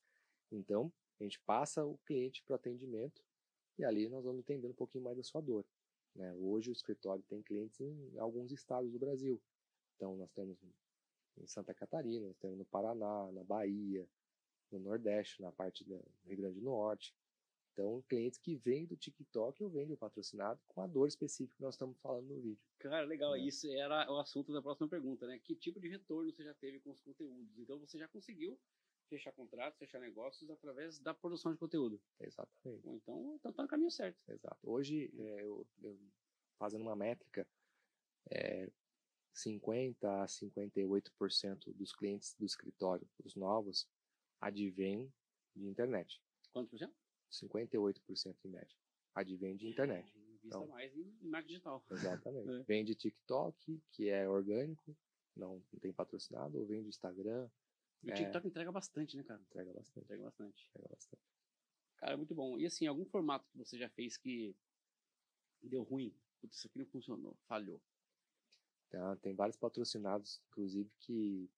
Então, A gente passa o cliente para o atendimento e ali nós vamos entender um pouquinho mais da sua dor, né? Hoje o escritório tem clientes em alguns estados do Brasil. Então nós temos em Santa Catarina, nós temos no Paraná, na Bahia, no Nordeste, na parte do Rio Grande do Norte. Então, clientes que vêm do TikTok ou vêm do patrocinado com a dor específica que nós estamos falando no vídeo. Cara, legal. É. Isso era o assunto da próxima pergunta, né? Que tipo de retorno você já teve com os conteúdos? Então, você já conseguiu fechar contratos, fechar negócios através da produção de conteúdo. Exatamente. Então tá no caminho certo. Exato. Hoje, eu fazendo uma métrica, 50 a 58% dos clientes do escritório, os novos, advêm de internet. Quanto por cento? 58% em média. Advém de internet. Invista então, mais em marketing digital. Exatamente. Vem de TikTok, que é orgânico, não tem patrocinado, ou vem de Instagram. E o TikTok entrega bastante, né, cara? Entrega bastante. Entrega bastante. Entrega bastante. Cara, muito bom. E assim, algum formato que você já fez que deu ruim? Putz, isso aqui não funcionou, falhou. Tem vários patrocinados, inclusive, que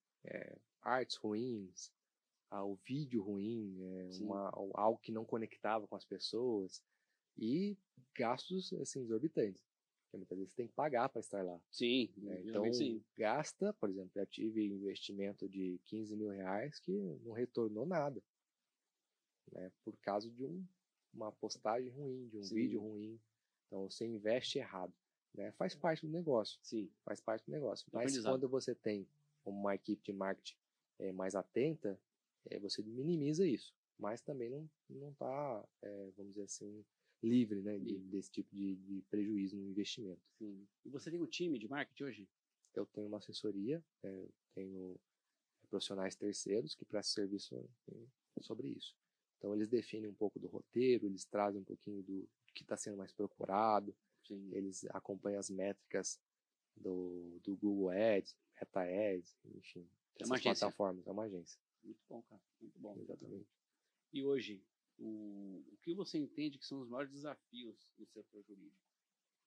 artes ruins, o vídeo ruim, algo que não conectava com as pessoas e gastos assim, exorbitantes. Porque muitas vezes você tem que pagar para estar lá. Sim, então sim. Gasta, por exemplo, eu tive investimento de 15 mil reais que não retornou nada, né, por causa de uma postagem ruim, de um vídeo ruim. Então você investe errado, né? Faz parte do negócio. Sim. Faz parte do negócio. Mas quando você tem uma equipe de marketing mais atenta, você minimiza isso. Mas também não está, vamos dizer assim, livre, né, desse tipo de prejuízo no investimento. Sim. E você tem um time de marketing hoje? Eu tenho uma assessoria, tenho profissionais terceiros que prestam serviço sobre isso. Então eles definem um pouco do roteiro, eles trazem um pouquinho do que está sendo mais procurado. Sim. Eles acompanham as métricas do Google Ads, Meta Ads, enfim, essas plataformas. É uma agência. Muito bom, cara. Muito bom. Exatamente. E hoje, o que você entende que são os maiores desafios do setor jurídico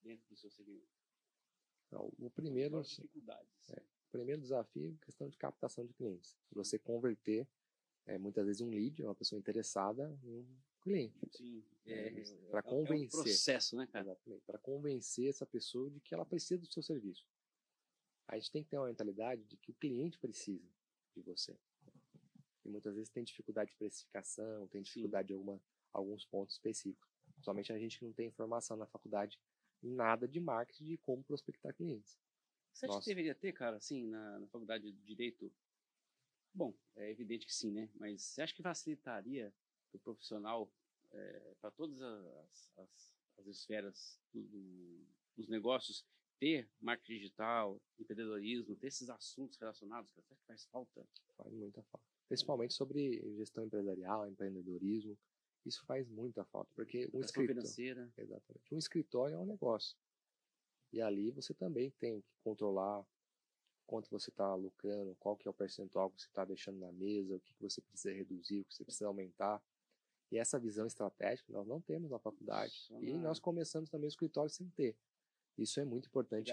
dentro do seu segmento? Então, o primeiro desafio é a questão de captação de clientes. Você converter, muitas vezes, um lead, uma pessoa interessada, em um cliente. Sim. Para convencer. É um processo, né, cara? Exatamente. Para convencer essa pessoa de que ela precisa do seu serviço. A gente tem que ter uma mentalidade de que o cliente precisa de você. E muitas vezes tem dificuldade de precificação, tem dificuldade de alguns pontos específicos. Somente a gente que não tem informação na faculdade em nada de marketing de como prospectar clientes. Você acha que deveria ter, cara, assim, na faculdade de Direito? Bom, é evidente que sim, né? Mas você acha que facilitaria o profissional para todas as esferas dos negócios ter marketing digital, empreendedorismo, ter esses assuntos relacionados? Você acha que faz falta? Faz muita falta. Principalmente sobre gestão empresarial, empreendedorismo. Isso faz muita falta, porque um escritório financeira. Exatamente. Um escritório é um negócio. E ali você também tem que controlar quanto você está lucrando, qual que é o percentual que você está deixando na mesa, o que você precisa reduzir, o que você precisa aumentar. E essa visão estratégica nós não temos na faculdade. E nós começamos também o escritório sem ter. Isso é muito importante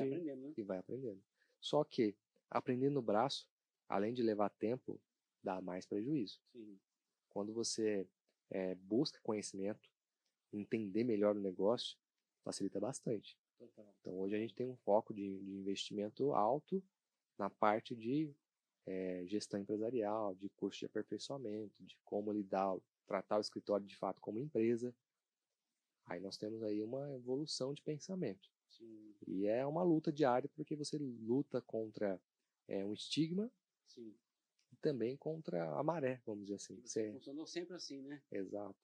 e vai aprendendo. Só que aprendendo no braço, além de levar tempo, dá mais prejuízo. Sim. Quando você busca conhecimento, entender melhor o negócio, facilita bastante. Total. Então hoje a gente tem um foco de investimento alto na parte de gestão empresarial, de curso de aperfeiçoamento, de como tratar o escritório de fato como empresa. Aí nós temos aí uma evolução de pensamento. Sim. E é uma luta diária, porque você luta contra um estigma. Sim. E também contra a maré, vamos dizer assim. Você funcionou sempre assim, né? Exato.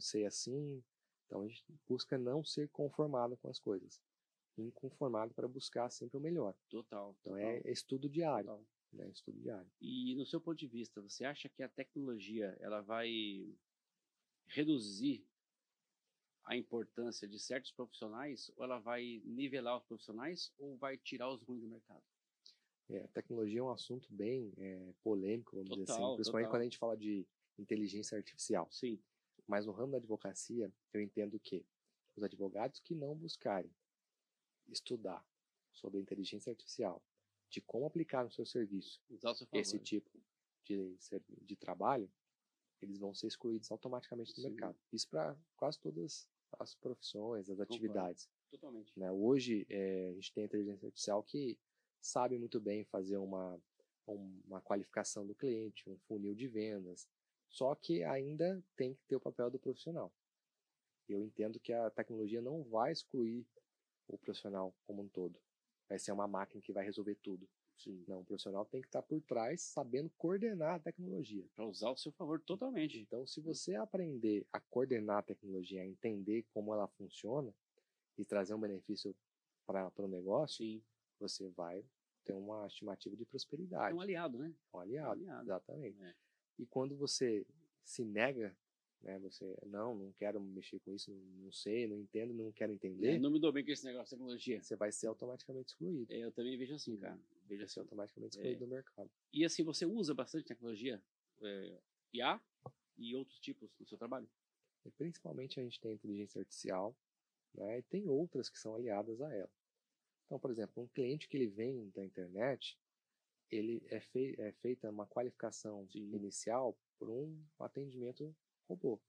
Ser assim. Então a gente busca não ser conformado com as coisas. Inconformado para buscar sempre o melhor. Total. Então é estudo diário. Total. Estudo diário. E no seu ponto de vista, você acha que a tecnologia ela vai reduzir a importância de certos profissionais, ou ela vai nivelar os profissionais, ou vai tirar os ruins do mercado? A tecnologia é um assunto bem polêmico, vamos dizer assim, principalmente quando a gente fala de inteligência artificial. Sim. Mas no ramo da advocacia, eu entendo que os advogados que não buscarem estudar sobre inteligência artificial, de como aplicar no seu serviço esse tipo de trabalho, eles vão ser excluídos automaticamente do Sim. mercado. Isso para quase todas as profissões, as atividades. Totalmente. Né? Hoje, a gente tem a inteligência artificial que sabe muito bem fazer uma qualificação do cliente, um funil de vendas, só que ainda tem que ter o papel do profissional. Eu entendo que a tecnologia não vai excluir o profissional como um todo. Vai ser uma máquina que vai resolver tudo. Sim. Não, o profissional tem que estar por trás, sabendo coordenar a tecnologia. Para usar ao seu favor totalmente. Então, se você aprender a coordenar a tecnologia, a entender como ela funciona e trazer um benefício para o negócio, Sim. você vai ter uma estimativa de É prosperidade. um aliado, né? Um aliado, aliado. exatamente. É. E quando você se nega, né, você, não quero mexer com isso, não sei, não entendo, não quero entender, Não me dou bem com esse negócio de tecnologia. você vai ser automaticamente excluído. Eu também vejo assim, cara. Vejo Vai ser assim. automaticamente excluído do mercado. E assim, você usa bastante tecnologia, IA e outros tipos no seu trabalho? E principalmente a gente tem a inteligência artificial, né, e tem outras que são aliadas a ela. Então, por exemplo, um cliente que ele vem da internet, ele é feita uma qualificação inicial por um atendimento robô.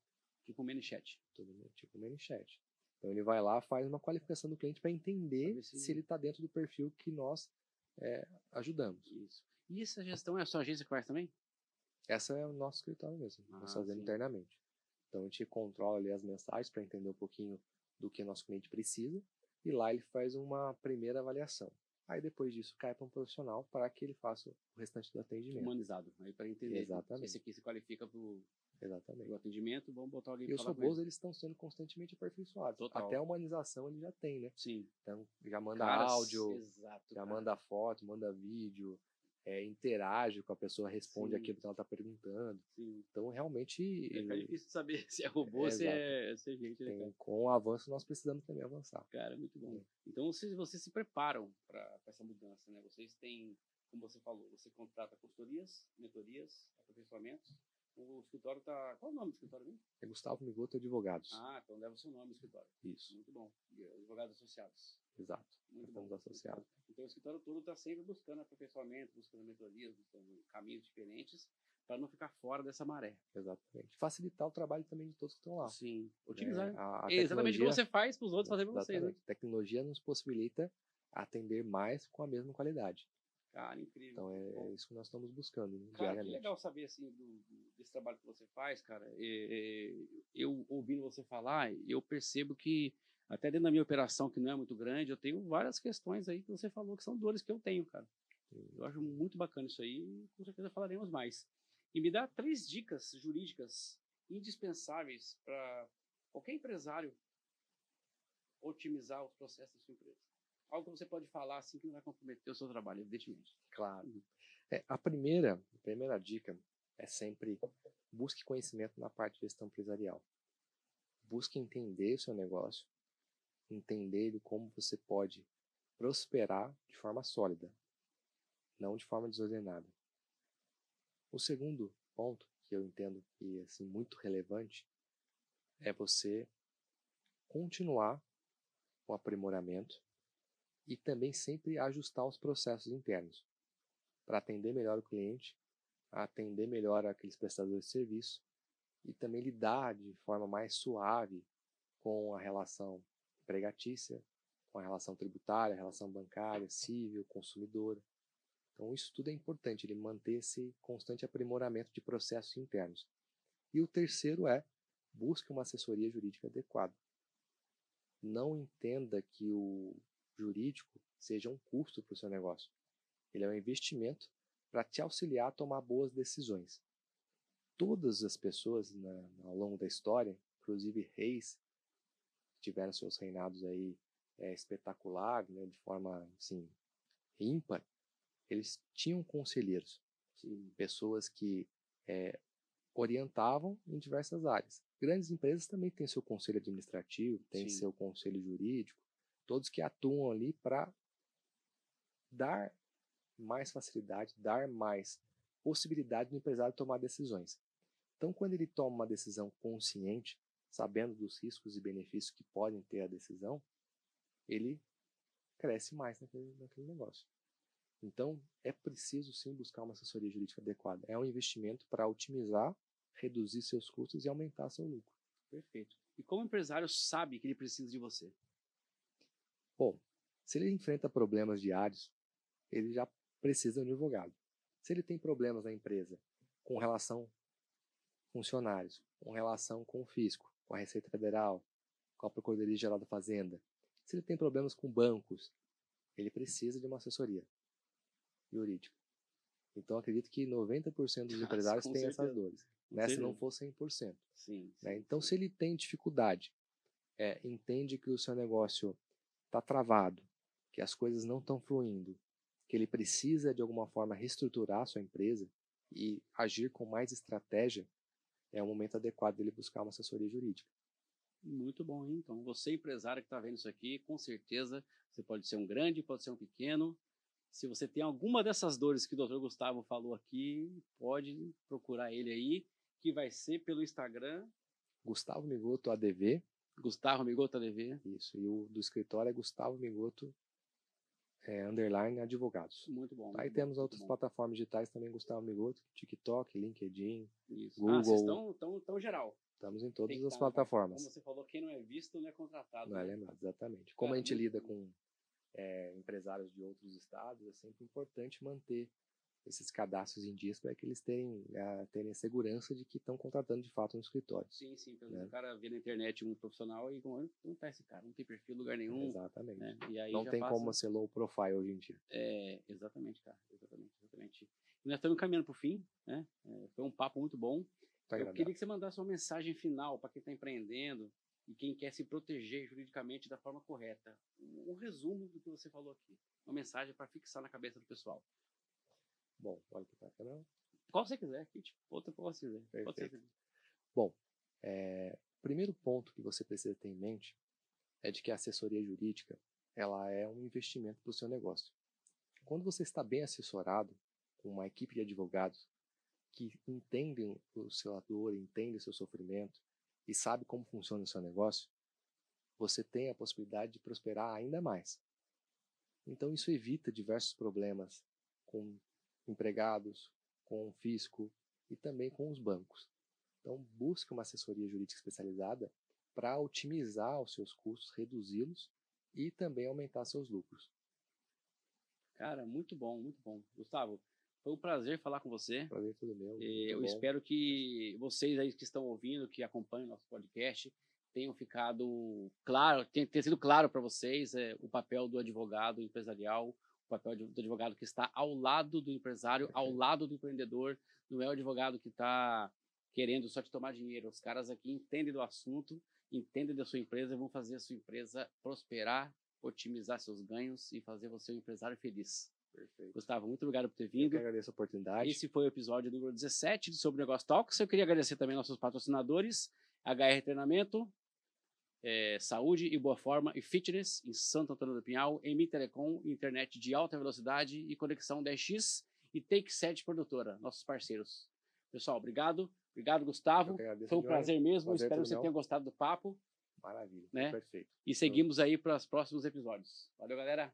Tipo um ManyChat. Tipo um ManyChat. Então ele vai lá, faz uma qualificação do cliente para entender se ele está dentro do perfil que nós ajudamos. Isso. E essa gestão é a sua agência que faz também? Essa é o nosso escritório mesmo, nós fazemos internamente. Então a gente controla ali as mensagens para entender um pouquinho do que o nosso cliente precisa e lá ele faz uma primeira avaliação. Aí depois disso cai para um profissional para que ele faça o restante do atendimento. Humanizado, aí para entender. Exatamente. Esse aqui se qualifica para o Exatamente. atendimento, vamos botar alguém E os robôs eles estão sendo constantemente aperfeiçoados. Total. Até a humanização ele já tem, né? Sim. Então já manda áudio, já manda foto, manda vídeo, interage com a pessoa, responde aquilo que ela está perguntando. Sim. Então realmente É difícil de saber se é robô ou se é gente. Né, com o avanço nós precisamos também avançar. Cara, muito bom. Então vocês se preparam para essa mudança, né? Vocês têm, como você falou, você contrata consultorias, mentorias, aperfeiçoamentos. O escritório tá. Qual é o nome do escritório mesmo? É Gustavo Migoto Advogados. Então leva o seu nome no escritório. Isso. Muito bom. Advogados associados. Exato. Muito bom. Associados. Então o escritório todo está sempre buscando aperfeiçoamento, buscando mentorias, buscando caminhos diferentes para não ficar fora dessa maré. Exatamente. Facilitar o trabalho também de todos que estão lá. Sim. Utilizar. Exatamente o que você faz para os outros fazerem para vocês, né? A tecnologia nos possibilita atender mais com a mesma qualidade. Cara, incrível. Então é isso que nós estamos buscando cara, diariamente. Que legal saber assim desse trabalho que você faz, cara. Eu ouvindo você falar, eu percebo que até dentro da minha operação, que não é muito grande, eu tenho várias questões aí que você falou que são dores que eu tenho, cara. Eu acho muito bacana isso aí e com certeza falaremos mais. E me dá 3 dicas jurídicas indispensáveis para qualquer empresário otimizar os processos da sua empresa. Algo que você pode falar assim que não vai comprometer o seu trabalho, evidentemente. Claro. A primeira dica é sempre busque conhecimento na parte de gestão empresarial. Busque entender o seu negócio, entender como você pode prosperar de forma sólida, não de forma desordenada. O segundo ponto, que eu entendo que é assim, muito relevante, é você continuar o aprimoramento e também sempre ajustar os processos internos para atender melhor o cliente, atender melhor aqueles prestadores de serviço e também lidar de forma mais suave com a relação empregatícia, com a relação tributária, a relação bancária, civil, consumidora. Então isso tudo é importante, ele manter esse constante aprimoramento de processos internos. E o terceiro é, busque uma assessoria jurídica adequada. Não entenda que o jurídico seja um custo para o seu negócio. Ele é um investimento para te auxiliar a tomar boas decisões. Todas as pessoas ao longo da história, inclusive reis, que tiveram seus reinados aí espetaculares, né, de forma assim, ímpar, eles tinham conselheiros, pessoas que orientavam em diversas áreas. Grandes empresas também têm seu conselho administrativo, têm seu conselho jurídico, todos que atuam ali para dar mais facilidade, dar mais possibilidade do empresário tomar decisões. Então, quando ele toma uma decisão consciente, sabendo dos riscos e benefícios que podem ter a decisão, ele cresce mais naquele negócio. Então, é preciso sim buscar uma assessoria jurídica adequada. É um investimento para otimizar reduzir seus custos e aumentar seu lucro. Perfeito. E como o empresário sabe que ele precisa de você? Bom, se ele enfrenta problemas diários, ele já precisa de um advogado. Se ele tem problemas na empresa com relação a funcionários, com relação com o fisco, com a Receita Federal, com a Procuradoria Geral da Fazenda, se ele tem problemas com bancos, ele precisa de uma assessoria jurídica. Então, acredito que 90% dos empresários têm essas dores, né? Se não for 100%. Sim, Né? Então, se ele tem dificuldade, entende que o seu negócio está travado, que as coisas não estão fluindo, que ele precisa, de alguma forma, reestruturar a sua empresa e agir com mais estratégia, é o momento adequado dele buscar uma assessoria jurídica. Muito bom, hein? Então, você empresário que está vendo isso aqui, com certeza, você pode ser um grande, pode ser um pequeno. Se você tem alguma dessas dores que o Dr. Gustavo falou aqui, pode procurar ele aí, que vai ser pelo Instagram. Gustavo Migoto ADV. Gustavo Migoto ADV. Isso, e o do escritório é Gustavo Migoto _ advogados. Muito bom. Aí temos outras plataformas digitais também, Gustavo Migoto, TikTok, LinkedIn, Isso. Google. Vocês estão geral. Estamos em todas as plataformas. Como você falou, quem não é visto não é contratado. Não é lembrado, exatamente. Como a gente lida com empresários de outros estados, é sempre importante manter esses cadastros em dias para que eles tenham a segurança de que estão contratando de fato no escritório. Sim, pelo menos o cara vê na internet um profissional e não tá esse cara, não tem perfil em lugar nenhum. Exatamente. Né? E aí não tem como ser low profile hoje em dia. Exatamente, cara. Exatamente. E nós estamos caminhando para o fim, né? Foi um papo muito bom. Eu queria que você mandasse uma mensagem final para quem está empreendendo e quem quer se proteger juridicamente da forma correta. Um resumo do que você falou aqui. Uma mensagem para fixar na cabeça do pessoal. Bom, olha que tá, não? Qual você quiser, outra qual você quiser. Pode ser. Bom, o primeiro ponto que você precisa ter em mente é de que a assessoria jurídica ela é um investimento para o seu negócio. Quando você está bem assessorado, com uma equipe de advogados que entendem o seu dor, entendem o seu sofrimento e sabe como funciona o seu negócio, você tem a possibilidade de prosperar ainda mais. Então isso evita diversos problemas com empregados, com o fisco e também com os bancos. Então busque uma assessoria jurídica especializada para otimizar os seus custos, reduzi-los e também aumentar seus lucros. Cara, muito bom, muito bom. Gustavo, foi um prazer falar com você. Prazer todo meu. Eu espero que vocês aí que estão ouvindo, que acompanham o nosso podcast, tenham ficado claro, tenha sido claro para vocês o papel do advogado empresarial, o papel do advogado que está ao lado do empresário, ao lado do empreendedor. Não é o advogado que está querendo só te tomar dinheiro. Os caras aqui entendem do assunto, entendem da sua empresa e vão fazer a sua empresa prosperar, otimizar seus ganhos e fazer você um empresário feliz. Perfeito. Gustavo, muito obrigado por ter vindo. Eu que agradeço a oportunidade. Esse foi o episódio número 17 do Sobre Negócio Talks. Eu queria agradecer também nossos patrocinadores, HR Treinamento, Saúde e Boa Forma e Fitness em Santo Antônio do Pinhal, EMI Telecom, internet de alta velocidade e conexão 10x e Take 7 Produtora, nossos parceiros. Pessoal, obrigado. Obrigado, Gustavo. Foi um prazer mesmo. Espero que você tenha gostado do papo. Maravilha, né? Perfeito. E seguimos aí para os próximos episódios. Valeu, galera.